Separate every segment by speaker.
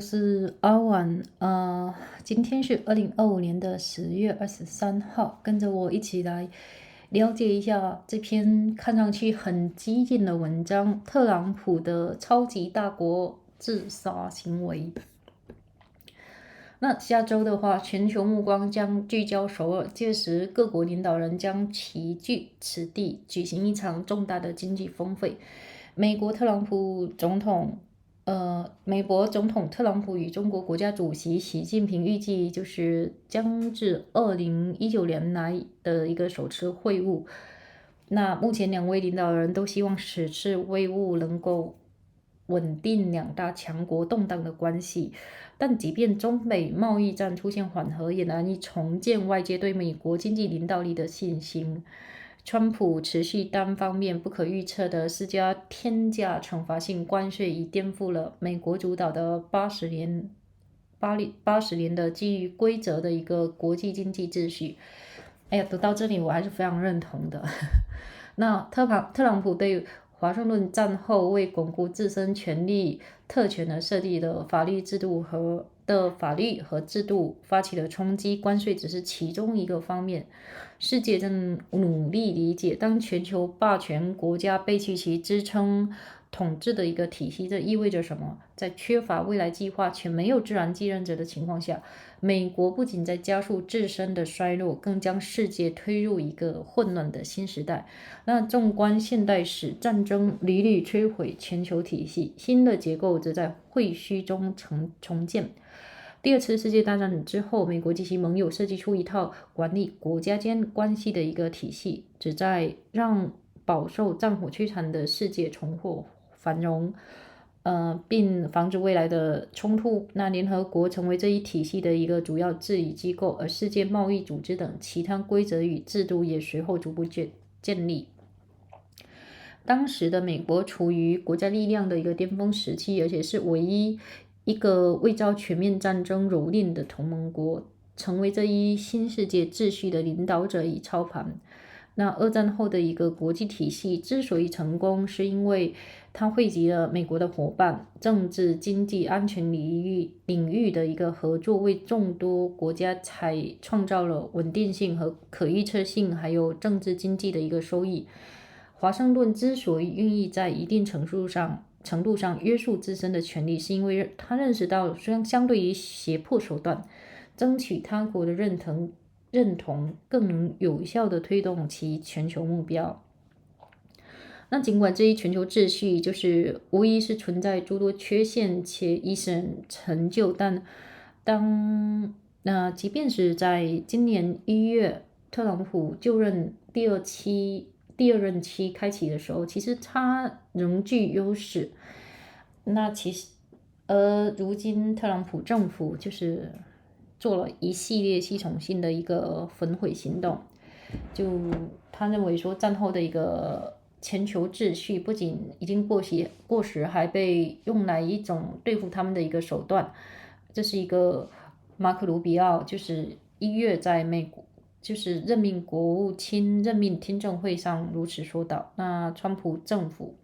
Speaker 1: 是阿晚，今天是2025年的10月23号，跟着我一起来了解一下这篇看上去很激进的文章——特朗普的超级大国自杀行为。那下周的话，全球目光将聚焦首尔，届时各国领导人将齐聚此地，举行一场重大的经济峰会。美国总统特朗普与中国国家主席习近平预计就是将至2019年来的一个首次会晤。那目前两位领导人都希望此次会晤能够稳定两大强国动荡的关系，但即便中美贸易战出现缓和，也难以重建外界对美国经济领导力的信心。川普持续单方面不可预测的施加天价惩罚性关税，已颠覆了美国主导的80年的基于规则的一个国际经济秩序。哎呀，读到这里我还是非常认同的。那特朗普对华盛顿战后为巩固自身权力特权而设立的法律和制度发起了冲击，关税只是其中一个方面。世界正努力理解，当全球霸权国家背弃其支撑统治的一个体系，这意味着什么？在缺乏未来计划且没有自然继任者的情况下，美国不仅在加速自身的衰落，更将世界推入一个混乱的新时代。那纵观现代史，战争屡屡摧毁全球体系，新的结构则在废墟中重建。第二次世界大战之后，美国及其盟友设计出一套管理国家间关系的一个体系，旨在让饱受战火摧残的世界重获繁荣，并防止未来的冲突。那联合国成为这一体系的一个主要治理机构，而世界贸易组织等其他规则与制度也随后逐步建立。当时的美国处于国家力量的一个巅峰时期，而且是唯一一个未遭全面战争蹂躏的同盟国，成为这一新世界秩序的领导者与操盘。那二战后的一个国际体系之所以成功，是因为它汇集了美国的伙伴，政治、经济、安全领域的一个合作，为众多国家创造了稳定性和可预测性，还有政治经济的一个收益。华盛顿之所以愿意在一定程度上约束自身的权利，是因为他认识到，相对于胁迫手段，争取他国的认同更能有效地推动其全球目标。那尽管这一全球秩序无疑是存在诸多缺陷且已使成就，但即便是在今年1月特朗普就任第二任期开启的时候，其实他仍具优势。那如今特朗普政府做了一系列系统性的一个焚毁行动，他认为说战后的一个全球秩序不仅已经过时，还被用来一种对付他们的一个手段。这是一个马可·鲁比奥1月在美国任命国务卿任命听证会上如此说道。那川普政府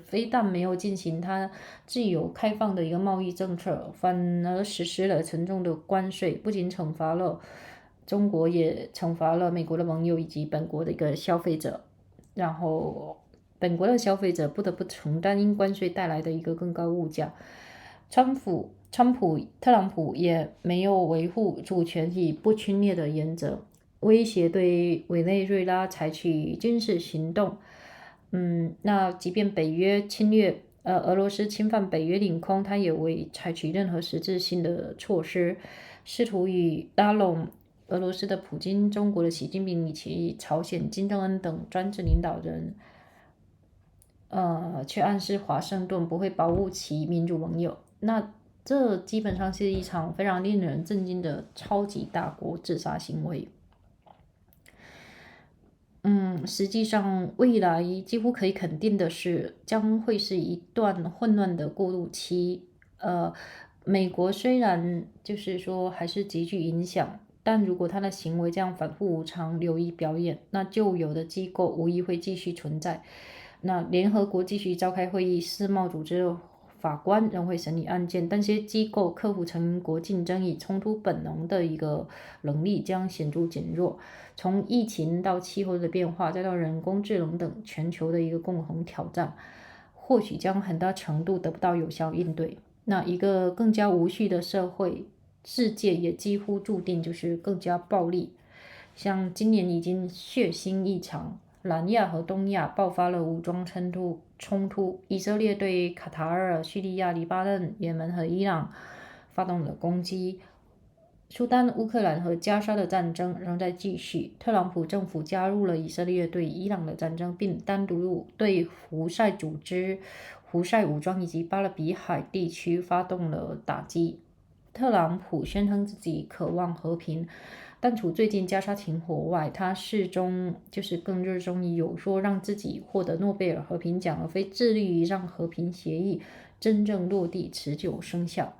Speaker 1: 非但没有进行它自由开放的一个贸易政策，反而实施了沉重的关税，不仅惩罚了中国，也惩罚了美国的盟友以及本国的一个消费者。然后本国的消费者不得不承担因关税带来的一个更高物价。特朗普也没有维护主权与不侵略的原则，威胁对委内瑞拉采取军事行动。那即便俄罗斯侵犯北约领空，他也未采取任何实质性的措施，试图拉拢俄罗斯的普京、中国的习近平以及朝鲜金正恩等专制领导人，却暗示华盛顿不会保护其民主盟友。那这基本上是一场非常令人震惊的超级大国自杀行为。实际上，未来几乎可以肯定的是，将会是一段混乱的过渡期。美国虽然还是极具影响，但如果他的行为这样反复无常、流于表演，那旧有的机构无疑会继续存在。那联合国继续召开会议，世贸组织法官仍会审理案件，但这些机构克服成国境争议、冲突本能的一个能力将显著减弱。从疫情到气候的变化，再到人工智能等全球的一个共同挑战，或许将很大程度得不到有效应对。那一个更加无序的世界也几乎注定就是更加暴力。像今年已经血腥异常，南亚和东亚爆发了武装冲突，以色列对卡塔尔、叙利亚、黎巴嫩、也门和伊朗发动了攻击。苏丹、乌克兰和加沙的战争仍在继续。特朗普政府加入了以色列对伊朗的战争，并单独对胡塞组织、胡塞武装以及巴勒比海地区发动了打击。特朗普宣称自己渴望和平，但除最近加沙停火外，他始终更热衷于有说让自己获得诺贝尔和平奖，而非致力于让和平协议真正落地、持久生效。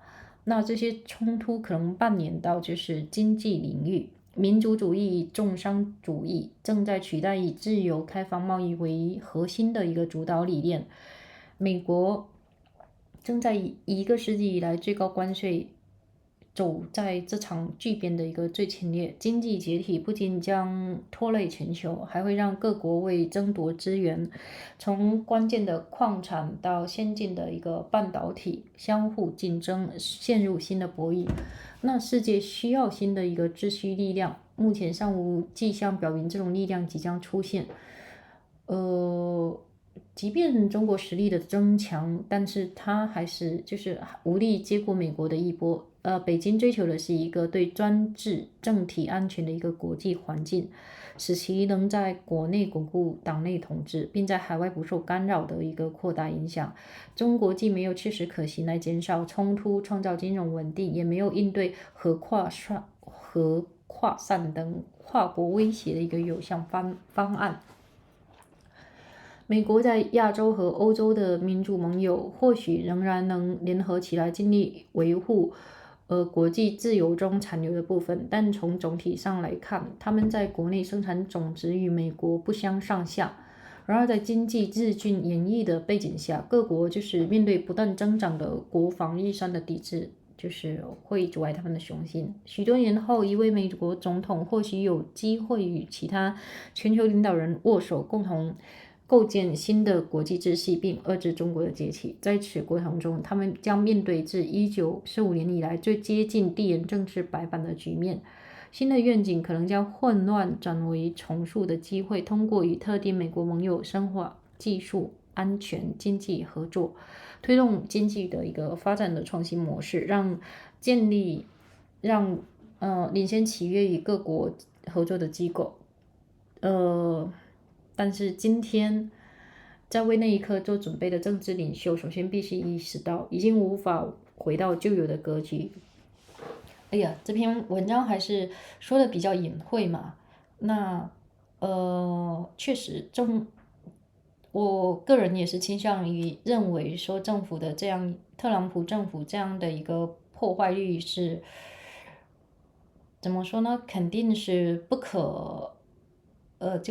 Speaker 1: 那这些冲突可能蔓延到经济领域，民族主义、重商主义正在取代以自由开放贸易为核心的一个主导理念。美国正在以1个世纪以来最高关税走在这场巨变的一个最前列。经济解体不仅将拖累全球，还会让各国为争夺资源，从关键的矿产到先进的一个半导体相互竞争，陷入新的博弈。那世界需要新的一个秩序力量，目前尚无迹象表明这种力量即将出现。即便中国实力的增强，但是它还是无力接过美国的一波。北京追求的是一个对专制政体安全的一个国际环境，使其能在国内巩固党内统治，并在海外不受干扰的一个扩大影响。中国既没有切实可行来减少冲突、创造金融稳定，也没有应对核扩散等跨国威胁的一个有效方案。美国在亚洲和欧洲的民主盟友或许仍然能联合起来，尽力维护国际自由中残留的部分，但从总体上来看，他们在国内生产总值与美国不相上下。然而，在经济日均演绎的背景下，各国面对不断增长的国防预算的抵制，会阻碍他们的雄心。许多年后，一位美国总统或许有机会与其他全球领导人握手，共同构建新的国际秩序，并遏制中国的崛起。在此过程中，他们将面对自1945年以来最接近地缘政治白板的局面。新的愿景可能将混乱转为重塑的机会，通过与特定美国盟友深化技术、安全、经济合作，推动经济的一个发展的创新模式，建立领先契约与各国合作的机构。但是今天在为那一刻做准备的政治领袖，首先必须意识到，已经无法回到旧有的格局。这篇文章还是说的比较隐晦嘛。那确实我个人也是倾向于认为说，特朗普政府这样的一个破坏率是怎么说呢？肯定是不可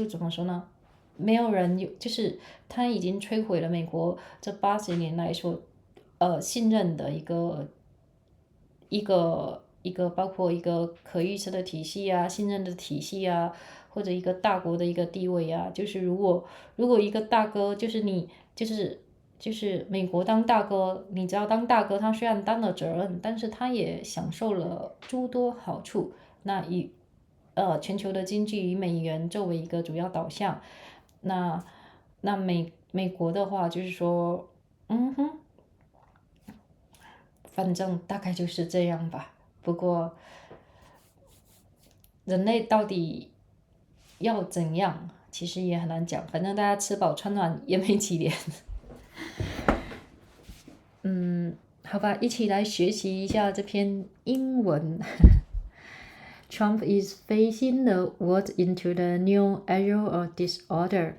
Speaker 1: 怎么说呢？没有人他已经摧毁了美国这80年来说信任的一个包括一个可预测的体系啊，信任的体系啊，或者一个大国的一个地位啊。如果一个大哥你美国当大哥，你只要当大哥，他虽然担了责任，但是他也享受了诸多好处。那以全球的经济以美元作为一个主要导向，那美国的话反正大概就是这样吧。不过人类到底要怎样，其实也很难讲。反正大家吃饱穿暖也没几年。好吧，一起来学习一下这篇英文。Trump is phasing the world into the new era of disorder.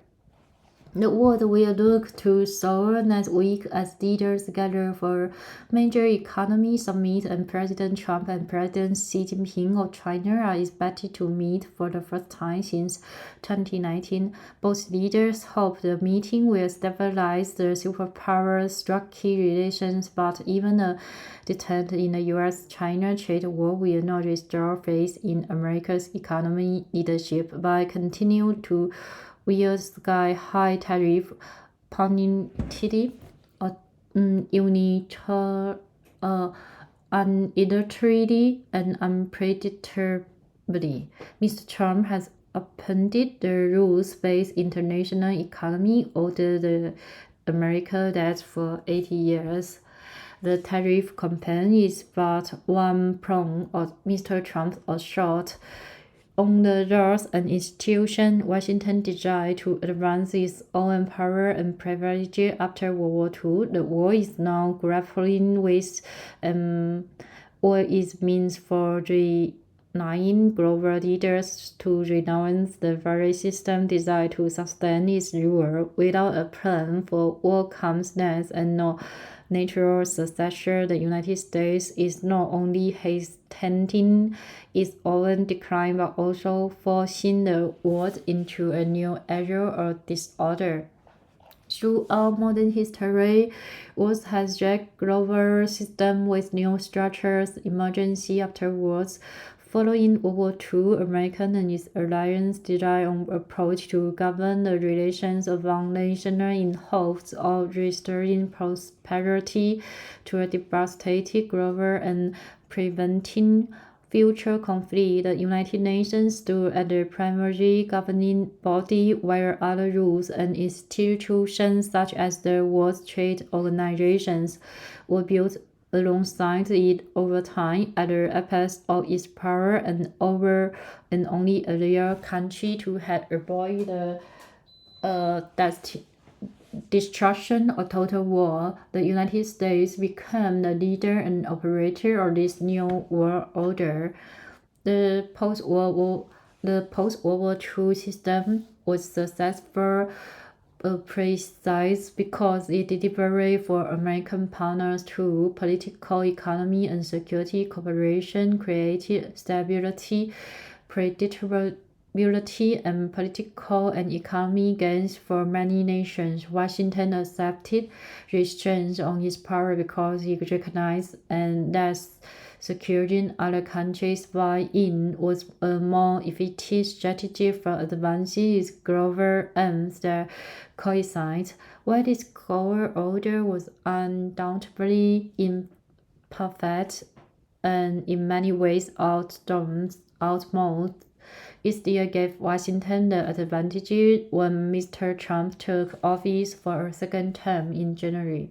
Speaker 1: The world will look to Seoul next week as leaders gather for major economy summit, and President Trump and President Xi Jinping of China are expected to meet for the first time since 2019. Both leaders hope the meeting will stabilize the superpowers' rocky relations, but even a detent in the US-China trade war will not restore faith in America's economic leadership by continuing to wield sky-high tariff, punitively, unilaterally, and unpredictably. Mr. Trump has upended the rules-based international economy ordered the America that for 80 years. The tariff campaign is but one prong of Mr. Trump's assault on the laws and institutions Washington desired to advance its own power and privilege after World War II. The world is now grappling with what it means for denying global leaders to renounce the very system designed to sustain its rule. Without a plan for what comes next and no natural successor, the United States is not only hastening its own decline but also forcing the world into a new era of disorder. Throughout modern history, wars has jacked global system with new structures, emergency afterwards. Following World War II, America and its alliance designed an approach to govern the relations among nations in hopes of restoring prosperity to a devastated global and preventing future conflict. The United Nations stood as the primary governing body, while other rules and institutions such as the World Trade Organization were built alongside it over time at the apex of its power, and only a rare country to have avoided the destruction of total war. The United States became the leader and operator of this new world order. The post-World War II system was successful precise because it delivered for American partners through political economy and security cooperation, created stability, predictability, and political and economic gains for many nations. Washington accepted restraints on its power because he recognized and that securing other countries' buy-in was a more effective strategy for advancing its global aims that coincide. While this global order was undoubtedly imperfect and in many ways outmost, it still gave Washington the advantage when Mr. Trump took office for a second term in January.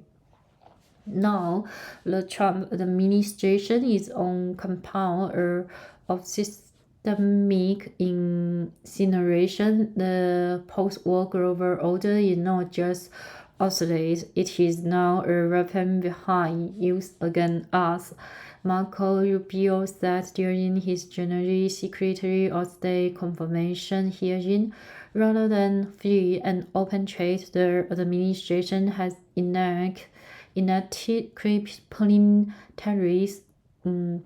Speaker 1: Now, the Trump administration is on compound of systemic incineration. The post-war global order is not just obsolete, it is now a weapon behind used against us. Marco Rubio said during his January Secretary of State confirmation hearing, rather than free and open trade, the administration has enacted crippling tariffs,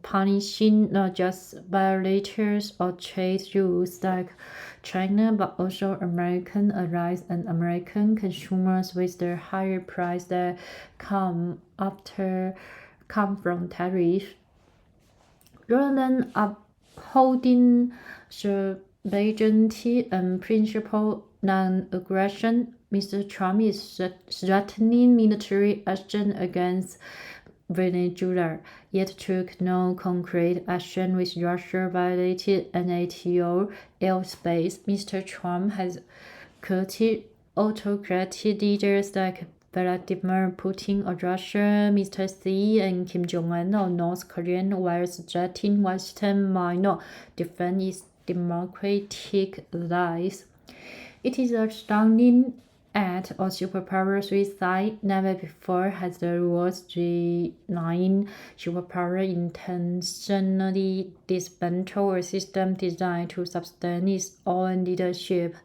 Speaker 1: punishing not just violators of trade rules like China, but also American allies and American consumers with the higher price that come from tariffs. Rather than upholding sovereignty and principled non-aggression, Mr. Trump is threatening military action against Venezuela, yet took no concrete action with Russia violated NATO airspace. Mr. Trump has quoted autocratic leaders like Vladimir Putin of Russia, Mr. Xi, and Kim Jong-un of North Korea, while suggesting Washington might not defend its democratic allies. It is astounding at a superpower suicide. Never before has the world's G9 superpower intentionally dismantled a system designed to sustain its own leadership,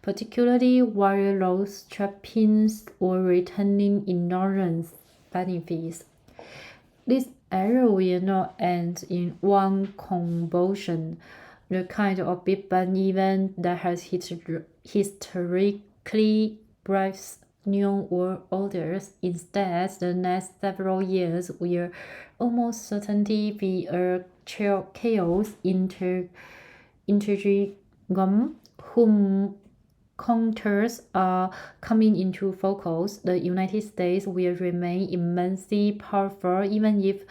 Speaker 1: particularly while those trappings or retaining ignorance benefits. This error will not end in one convulsion, the kind of Big Bang event that has historically breaks new world orders. Instead, the next several years will almost certainly be a chaos interregnum whom counters are coming into focus. The United States will remain immensely powerful even if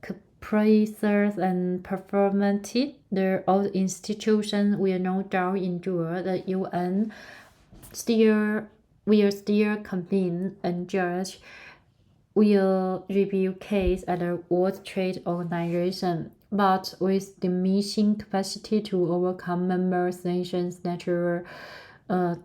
Speaker 1: capricious and performative. The old institutions will no doubt endure. The UN will still convene and judge, will review case at the World Trade Organization, but with diminishing capacity to overcome member nations' natural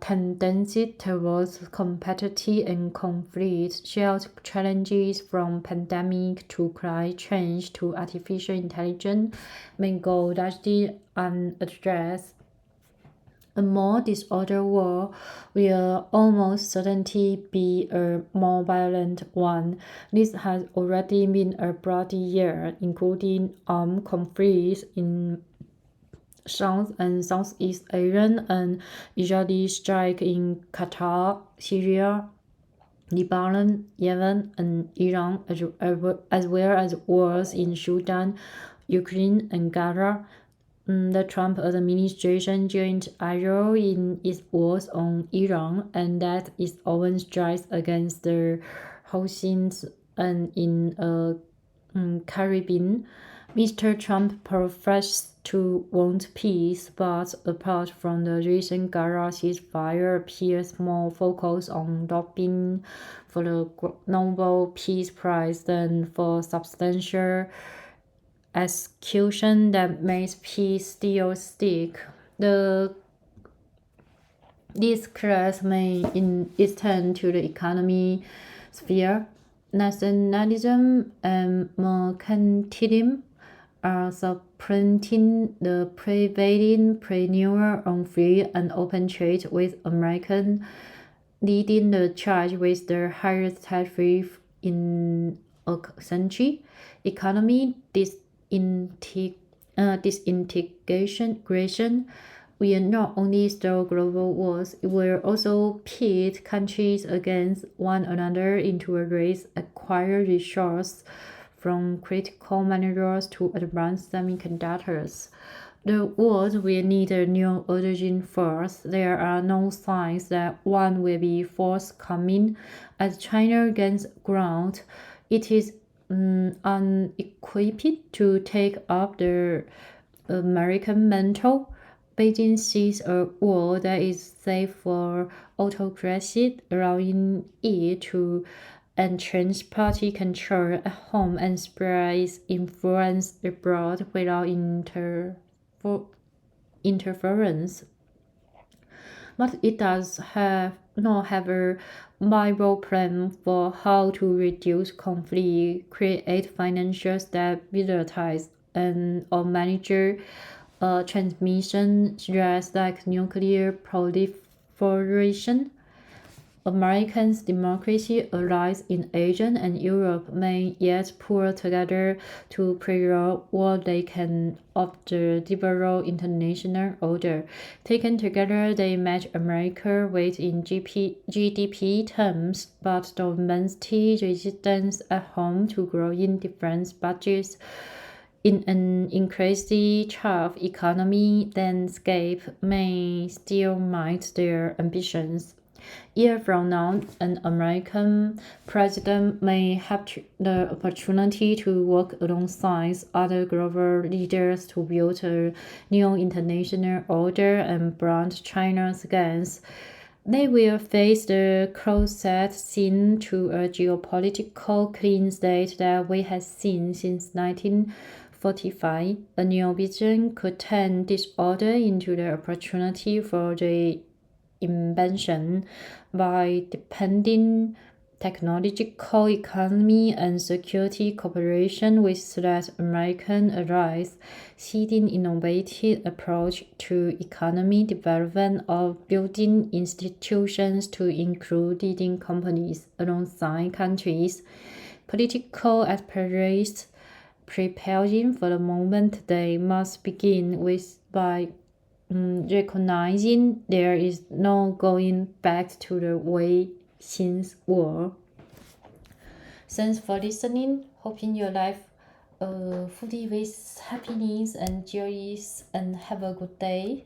Speaker 1: tendency towards competition and conflict. Shared challenges from pandemic to climate change to artificial intelligence may go largely unaddressed. A more disordered war will almost certainly be a more violent one. This has already been a bloody year, including armed conflicts in South and Southeast Asia and Israeli strike in Qatar, Syria, Lebanon, Yemen, and Iran, as well as wars in Sudan, Ukraine, and Gaza. The Trump administration joined Israel in its wars on Iran, and that its own strikes against the Houthis and in Caribbean. Mr. Trump professed to want peace, but apart from the recent Gaza ceasefire, appears more focused on lobbying for the Nobel Peace Prize than for substantial execution that makes peace still stick. This class may extend to the economy sphere. Nationalism and mercantilism are supplanting the prevailing preneur on free and open trade, with American leading the charge with the highest tariff in a century. Economy disintegration will not only start global wars, it will also pit countries against one another into a race acquire resources from critical minerals to advanced semiconductors. The world will need a new origin first. There are no signs that one will be forthcoming. As China gains ground, it is unequipped to take up the American mantle. Beijing sees a world that is safe for autocracy, allowing it to entrench party control at home and spread influence abroad without interference. But it does not have a viable plan for how to reduce conflict, create financial stability, or manage transmission threats like nuclear proliferation. Americans' democracy allies in Asia and Europe may yet pull together to preserve what they can of the liberal international order. Taken together, they match America's weight in GDP terms, but domestic resistance at home to growing defense budgets in an increasingly tough economic landscape may still meet their ambitions. A year from now, an American president may have the opportunity to work alongside other global leaders to build a new international order and brand China's gains. They will face the closest sin to a geopolitical clean state that we have seen since 1945. A new vision could turn disorder into the opportunity for the invention by depending technological economy and security cooperation with let American arise, seeding innovative approach to economy development of building institutions to include leading companies alongside countries. Political aspirations preparing for the moment they must begin with by recognizing there is no going back to the way things were. Thanks for listening. Hoping your life fully with happiness and joy and have a good day.